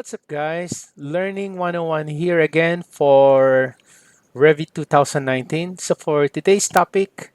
What's up, guys? Learning 101 here again for Revit 2019. So, for today's topic,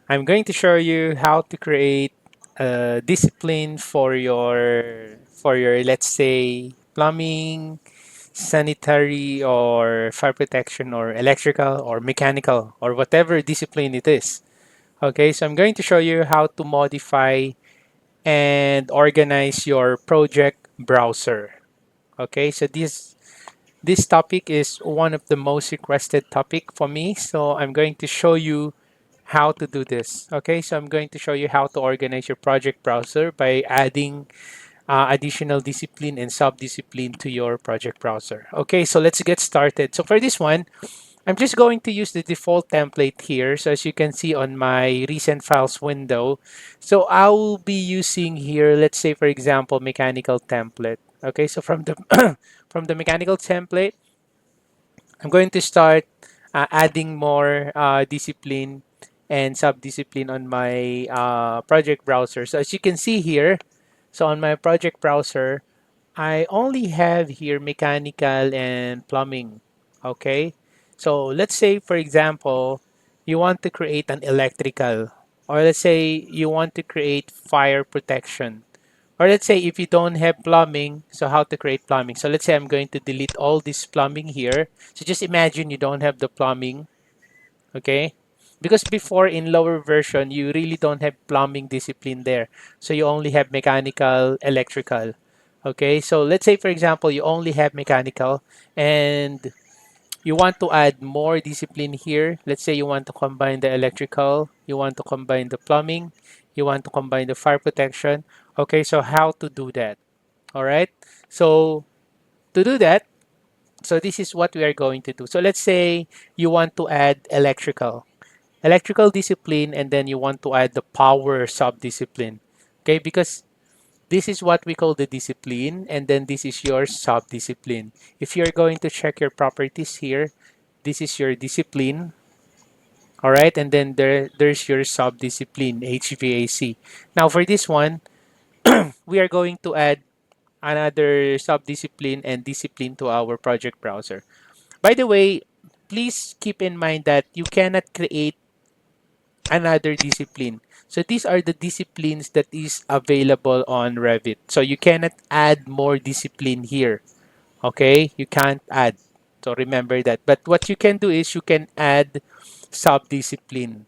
I'm going to show you how to create a discipline for your let's say plumbing, sanitary, or fire protection, or electrical, or mechanical, or whatever discipline it is. Okay, so I'm going to show you how to modify and organize your project browser. Okay, so this topic is one of the most requested topic for me. So I'm going to show you how to do this. Okay, so I'm going to show you how to organize your project browser by adding additional discipline and sub-discipline to your project browser. Okay, so let's get started. So for this one, I'm just going to use the default template here. So as you can see on my recent files window, so I will be using here, let's say for example, mechanical template. Okay, so from the from the mechanical template, I'm going to start adding more discipline and sub-discipline on my project browser. So as you can see here, so on my project browser, I only have here mechanical and plumbing. Okay. So let's say, for example, you want to create an electrical, or let's say you want to create fire protection. Or let's say if you don't have plumbing, so how to create plumbing. So let's say I'm going to delete all this plumbing here. So just imagine you don't have the plumbing, okay? Because before in lower version, you really don't have plumbing discipline there. So you only have mechanical, electrical. Okay, so let's say for example, you only have mechanical and you want to add more discipline here. Let's say you want to combine the electrical, you want to combine the plumbing, you want to combine the fire protection. Okay, so how to do that? All right. So to do that, so this is what we are going to do. So let's say you want to add electrical discipline, and then you want to add the power sub-discipline. Okay, because this is what we call the discipline, and then this is your sub-discipline. If you're going to check your properties here, this is your discipline, all right, and then there's your sub-discipline, HVAC. Now for this one, we are going to add another sub-discipline and discipline to our project browser. By the way, please keep in mind that you cannot create another discipline. So these are the disciplines that is available on Revit. So you cannot add more discipline here. Okay? You can't add. So remember that. But what you can do is you can add sub-discipline.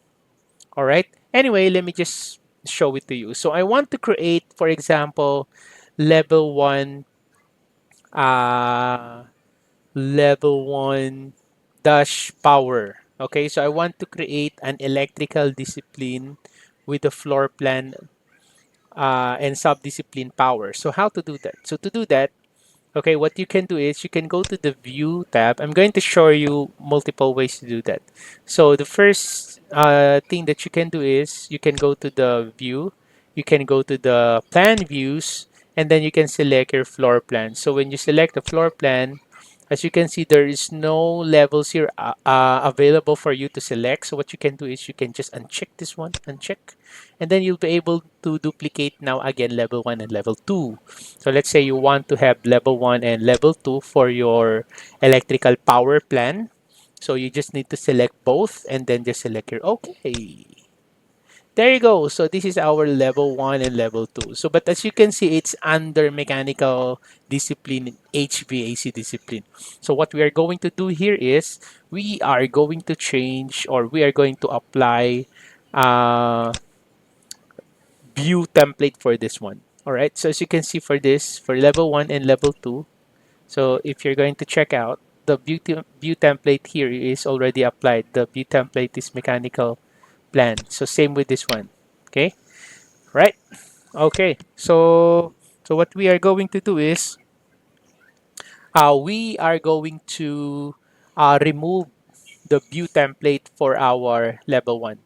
All right? Anyway, let me just show it to you. So I want to create, for example, level 1 uh level 1 dash power. Okay, so I want to create an electrical discipline with a floor plan and sub-discipline power. So how to do that? So to do that, okay, what you can do is you can go to the view tab. I'm going to show you multiple ways to do that. So the first thing that you can do is you can go to the view, you can go to the plan views, and then you can select your floor plan. So when you select the floor plan, as you can see, there is no levels here available for you to select. So what you can do is you can just uncheck this one, uncheck, and then you'll be able to duplicate now again level 1 and level 2. So let's say you want to have level 1 and level 2 for your electrical power plan. So you just need to select both and then just select your okay. There you go. So this is our level 1 and level 2. So but as you can see, it's under mechanical discipline, HVAC discipline. So what we are going to do here is we are going to change, or we are going to apply uh, view template for this one. All right. So as you can see for this, for level 1 and level 2, so if you're going to check out, the view template here is already applied. The view template is mechanical plan. So same with this one. Okay. Right. Okay. So what we are going to do is we are going to remove the view template for our level 1.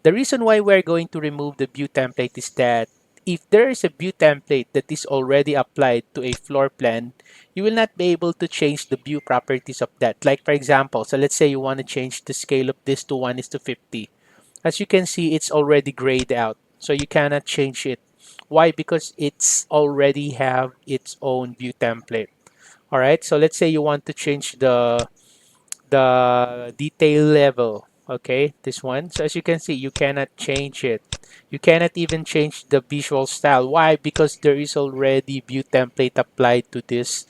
The reason why we're going to remove the view template is that if there is a view template that is already applied to a floor plan, you will not be able to change the view properties of that. Like for example, so let's say you want to change the scale of this to 1 is to 50. As you can see, it's already grayed out. So you cannot change it. Why? Because it's already have its own view template. All right, so let's say you want to change the detail level. Okay, this one. So as you can see, you cannot change it. You cannot even change the visual style. Why? Because there is already view template applied to this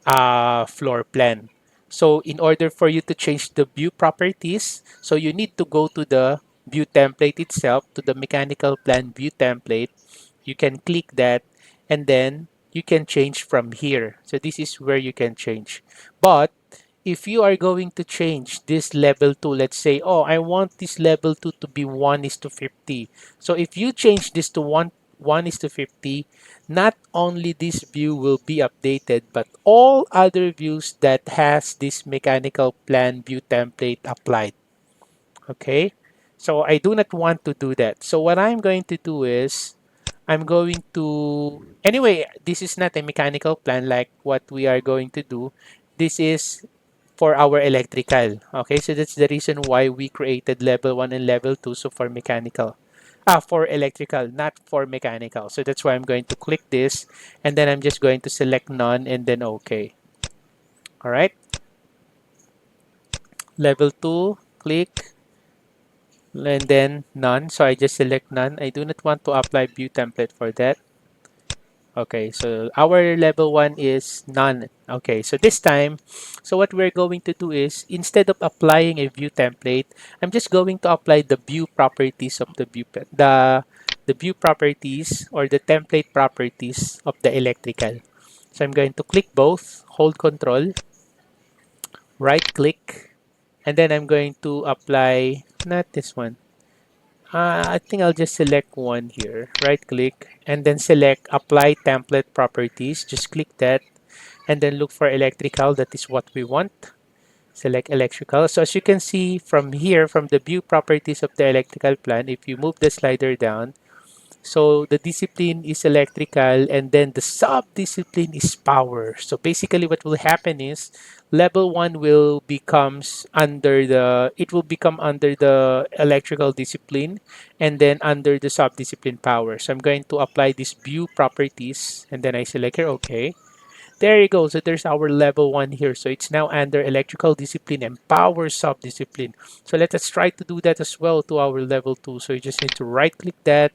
floor plan. So in order for you to change the view properties, so you need to go to the view template itself, to the mechanical plan view template. You can click that, and then you can change from here. So this is where you can change. But if you are going to change this level 2, let's say, oh, I want this level 2 to be 1 is to 50. So if you change this to 1 is to 50, not only this view will be updated, but all other views that has this mechanical plan view template applied. Okay, so I do not want to do that. So what I'm going to do is I'm going to, anyway, this is not a mechanical plan like what we are going to do. This is for our electrical. Okay, so that's the reason why we created level 1 and level 2. So for mechanical, for electrical, not for mechanical. So that's why I'm going to click this, and then I'm just going to select none and then okay. All right, level 2, click, and then none. So I just select none. I do not want to apply view template for that. Okay, so our level 1 is none. Okay, so this time, so what we're going to do is, instead of applying a view template, I'm just going to apply the view properties of the the view properties or the template properties of the electrical. So I'm going to click both, hold control, right click, and then I'm going to apply, not this one. I think I'll just select one here, right click, and then select apply template properties. Just click that and then look for electrical. That is what we want. Select electrical. So as you can see from here, from the view properties of the electrical plan, if you move the slider down, so the discipline is electrical, and then the sub-discipline is power. So basically what will happen is level 1 will becomes under the, it will become under the electrical discipline, and then under the sub-discipline power. So I'm going to apply these view properties, and then I select here, okay. There you go. So there's our level 1 here. So it's now under electrical discipline and power sub-discipline. So let us try to do that as well to our level 2. So you just need to right click that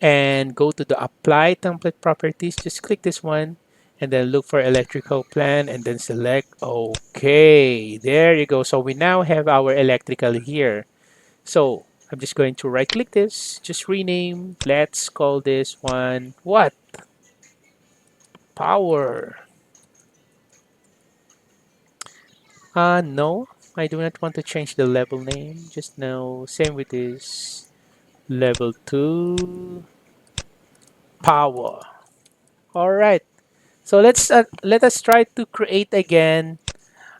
and go to the apply template properties. Just click this one and then look for electrical plan and then select okay. There you go. So we now have our electrical here. So I'm just going to right click this, just rename. Let's call this one what? Power. No, I do not want to change the level name. Just now, same with this level 2 power. All right. So let us try to create again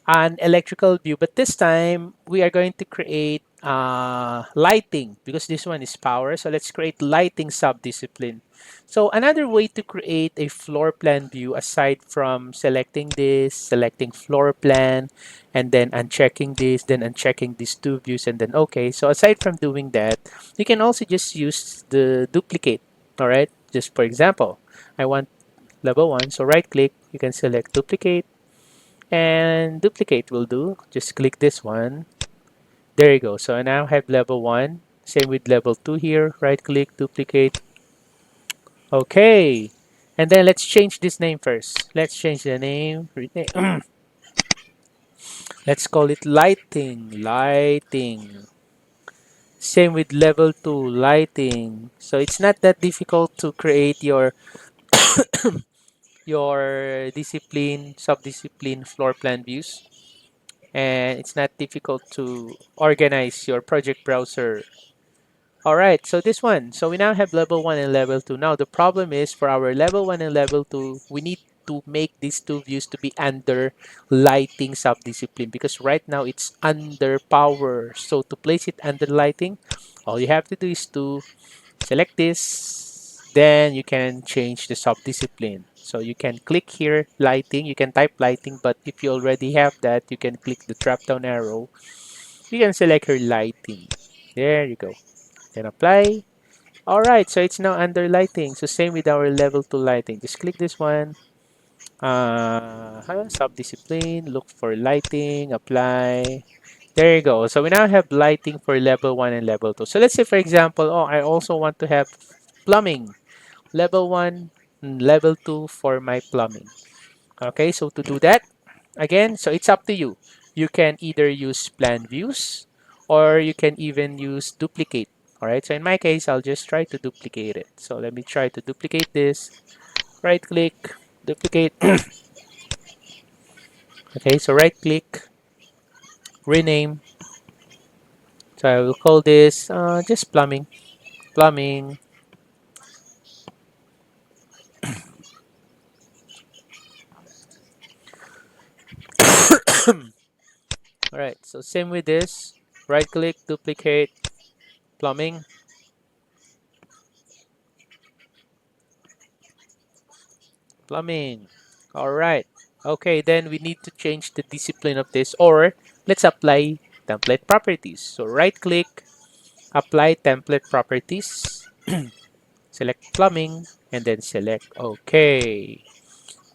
an electrical view, but this time we are going to create lighting because this one is power. So let's create lighting subdiscipline. So another way to create a floor plan view, aside from selecting this, selecting floor plan, and then unchecking this, then unchecking these two views, and then okay. So aside from doing that, you can also just use the duplicate. All right. Just for example, I want level 1. So right click, you can select duplicate, and duplicate will do. Just click this one. There you go. So I now have level 1. Same with level 2 here. Right click, duplicate. Okay. And then let's change this name first. Let's change the name. Let's call it lighting. Lighting. Same with level 2, lighting. So it's not that difficult to create your discipline, sub-discipline floor plan views. And it's not difficult to organize your project browser. All right, so this one. So we now have level 1 and level 2. Now the problem is for our level 1 and level 2, we need to make these two views to be under lighting subdiscipline because right now it's under power. So to place it under lighting, all you have to do is to select this, then you can change the subdiscipline. So you can click here lighting, you can type lighting, but if you already have that, you can click the drop down arrow. You can select here lighting. There you go. Then apply. All right, so it's now under lighting. So same with our level 2 lighting. Just click this one, Subdiscipline, look for lighting, apply. There you go. So we now have lighting for level 1 and level 2. So let's say, for example, oh, I also want to have plumbing, level 1, level 2 for my plumbing. Okay, so to do that, again, so it's up to you. You can either use plan views or you can even use duplicate. All right, so in my case, I'll just try to duplicate it. So let me try to duplicate this. Right click, duplicate. Okay, so right click, rename. So I will call this just plumbing. Plumbing. All right, so same with this. Right click, duplicate, plumbing. Plumbing. All right. Okay, then we need to change the discipline of this, or let's apply template properties. So right click, apply template properties, select plumbing, and then select OK.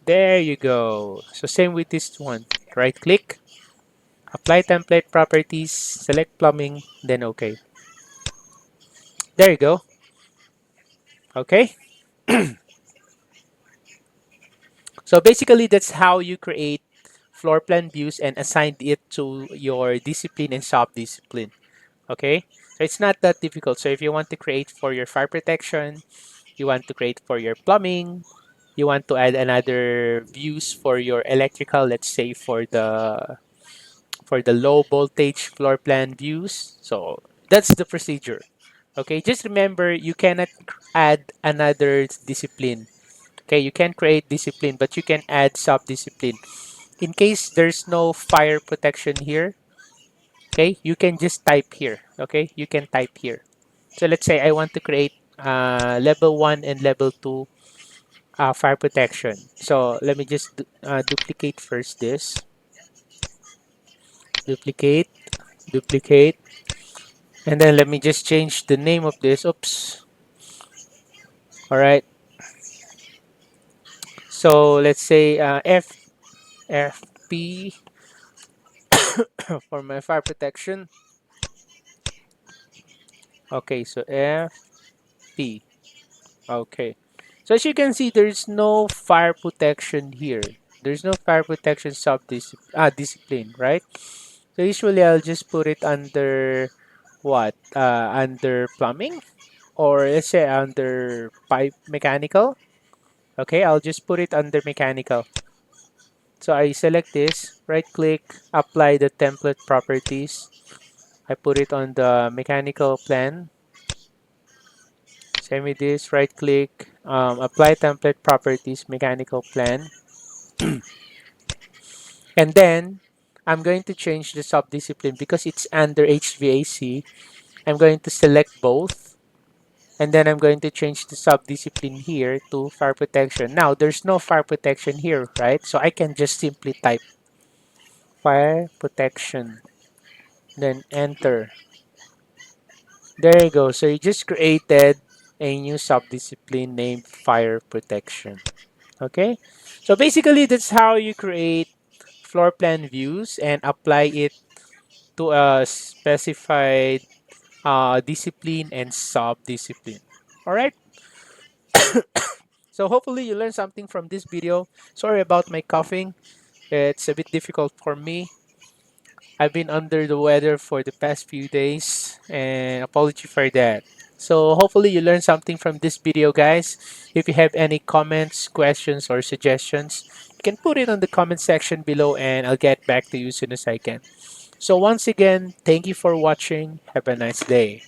There you go. So same with this one. Right click, apply template properties, select plumbing, then OK. There you go. Okay. So basically, that's how you create floor plan views and assign it to your discipline and sub-discipline. Okay, so it's not that difficult. So if you want to create for your fire protection, you want to create for your plumbing, you want to add another views for your electrical, let's say for the low voltage floor plan views. So that's the procedure. Okay, just remember you cannot add another discipline. Okay, you can create discipline, but you can add sub discipline. In case there's no fire protection here, okay, you can just type here. Okay, you can type here. So let's say I want to create level 1 and level 2 fire protection. So let me just duplicate first this. Duplicate, duplicate. And then let me just change the name of this. Oops. All right. So let's say FP for my fire protection. Okay, so FP. Okay. So as you can see, there's no fire protection here. There's no fire protection discipline, right? So usually I'll just put it under what? Under plumbing, or let's say under pipe mechanical. Okay, I'll just put it under mechanical. So I select this, right click, apply the template properties. I put it on the mechanical plan. Same with this, right click, apply template properties, mechanical plan. And then I'm going to change the subdiscipline because it's under HVAC. I'm going to select both. And then I'm going to change the subdiscipline here to fire protection. Now, there's no fire protection here, right? So I can just simply type fire protection, then enter. There you go. So you just created a new subdiscipline named fire protection. Okay? So basically, that's how you create floor plan views and apply it to a specified discipline and sub-discipline. All right. So hopefully you learned something from this video. Sorry about my coughing. It's a bit difficult for me. I've been under the weather for the past few days and apology for that. So hopefully you learned something from this video, guys. If you have any comments, questions, or suggestions, you can put it on the comment section below and I'll get back to you as soon as I can. So once again, thank you for watching. Have a nice day.